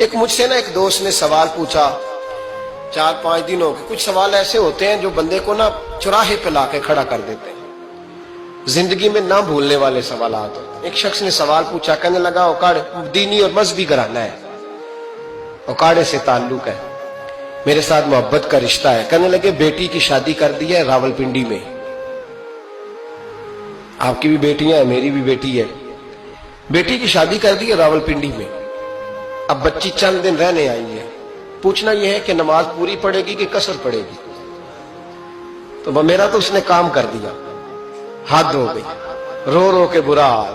ایک مجھ سے ایک دوست نے سوال پوچھا 4-5 دنوں کے. کچھ سوال ایسے ہوتے ہیں جو بندے کو چوراہے پہ لا کے کھڑا کر دیتے ہیں, زندگی میں نہ بھولنے والے سوالات ہوتے ہیں. ایک شخص نے سوال پوچھا, کہنے لگا اوکاڑ دینی اور مذہبی گھرانہ ہے, اوکاڑے سے تعلق ہے, میرے ساتھ محبت کا رشتہ ہے. کہنے لگے بیٹی کی شادی کر دی ہے راولپنڈی میں. آپ کی بھی بیٹیاں ہیں, میری بھی بیٹی ہے. بیٹی کی شادی کر دی ہے راولپنڈی میں. اب بچی چند دن رہنے آئی ہے. پوچھنا یہ ہے کہ نماز پوری پڑے گی کہ قصر پڑے گی. تو میرا تو اس نے کام کر دیا, حد ہو گئی, رو رو کے برا حال.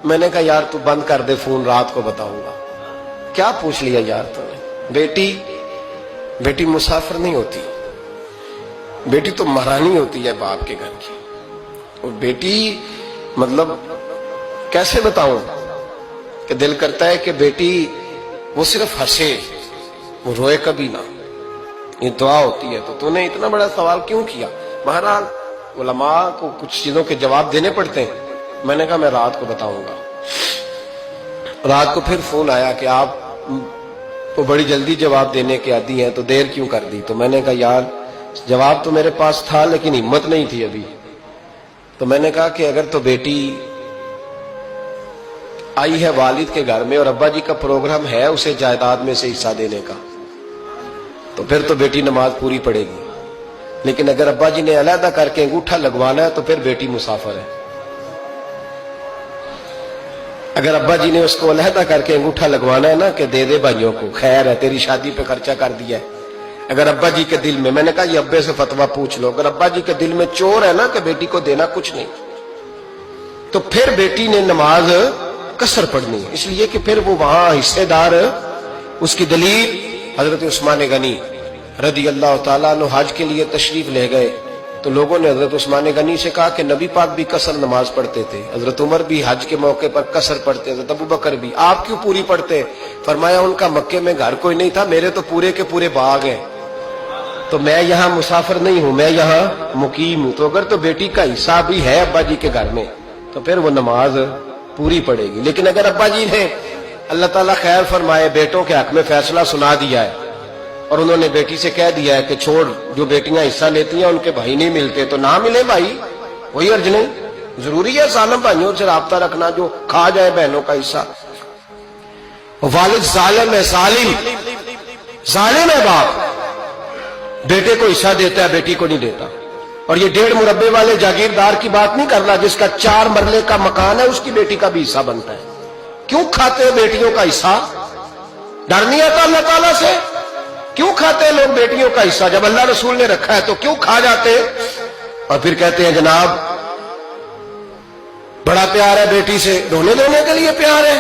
میں نے کہا یار تو بند کر دے فون, رات کو بتاؤں گا. کیا پوچھ لیا یار تو نے. بیٹی مسافر نہیں ہوتی, بیٹی تو مہرانی ہوتی ہے باپ کے گھر کی. اور بیٹی مطلب کیسے بتاؤں کہ دل کرتا ہے کہ بیٹی وہ صرف ہنسے, وہ روئے کبھی نہ. یہ دعا ہوتی ہے. تو نے اتنا بڑا سوال کیوں کیا؟ بہرحال علماء کو کچھ چیزوں کے جواب دینے پڑتے ہیں. میں نے کہا میں رات کو بتاؤں گا. رات کو پھر فون آیا کہ آپ کو بڑی جلدی جواب دینے کے عادی ہیں تو دیر کیوں کر دی. تو میں نے کہا یار جواب تو میرے پاس تھا لیکن ہمت نہیں تھی ابھی. تو میں نے کہا کہ اگر تو بیٹی آئی ہے والد کے گھر میں اور ابا جی کا پروگرام ہے اسے جائیداد میں سے حصہ دینے کا, تو پھر تو بیٹی نماز پوری پڑے گی. لیکن اگر ابا جی نے علیحدہ کر کے انگوٹھا لگوانا ہے تو پھر بیٹی مسافر ہے. اگر ابا جی نے اس کو علیحدہ کر کے انگوٹھا لگوانا ہے نا کہ دے دے بھائیوں کو, خیر ہے تیری شادی پہ خرچہ کر دیا ہے. اگر ابا جی کے دل میں نے کہا یہ ابے سے فتویٰ پوچھ لو, اگر ابا جی کے دل میں چور ہے نا کہ بیٹی کو دینا کچھ نہیں, تو پھر بیٹی نے نماز قصر پڑھنی ہے. اس لیے کہ پھر وہ وہاں حصے دار. اس کی دلیل حضرت عثمان غنی رضی اللہ تعالیٰ عنہ حج کے لیے تشریف لے گئے تو لوگوں نے حضرت عثمان غنی سے کہا کہ نبی پاک بھی قصر نماز پڑھتے تھے, حضرت عمر بھی حج کے موقع پر قصر پڑھتے, حضرت ابو بکر بھی, آپ کیوں پوری پڑھتے؟ فرمایا ان کا مکے میں گھر کوئی نہیں تھا, میرے تو پورے کے پورے باغ ہیں, تو میں یہاں مسافر نہیں ہوں, میں یہاں مقیم ہوں. تو اگر تو بیٹی کا حصہ بھی ہے ابا جی کے گھر میں تو پھر وہ نماز پوری پڑے گی. لیکن اگر ابا جی نے اللہ تعالیٰ خیر فرمائے بیٹوں کے حق میں فیصلہ سنا دیا ہے اور انہوں نے بیٹی سے کہہ دیا ہے کہ چھوڑ, جو بیٹیاں حصہ لیتی ہیں ان کے بھائی نہیں ملتے تو نہ ملے بھائی, وہی عرض نہیں. ضروری ہے ظالم بھائیوں سے رابطہ رکھنا جو کھا جائے بہنوں کا حصہ. والد ظالم ہے, ظالم ہے باپ, بیٹے کو حصہ دیتا ہے بیٹی کو نہیں دیتا. اور یہ 1.5 مربے والے جاگیردار کی بات نہیں کر رہا جس کا 4 مرلے کا مکان ہے, اس کی بیٹی کا بھی حصہ بنتا ہے. کیوں کھاتے بیٹیوں کا حصہ؟ ڈر نہیں آتا اللہ تعالیٰ سے؟ کیوں کھاتے لوگ بیٹیوں کا حصہ؟ جب اللہ رسول نے رکھا ہے تو کیوں کھا جاتے؟ اور پھر کہتے ہیں جناب بڑا پیار ہے بیٹی سے, رونے دھونے کے لیے پیار ہے.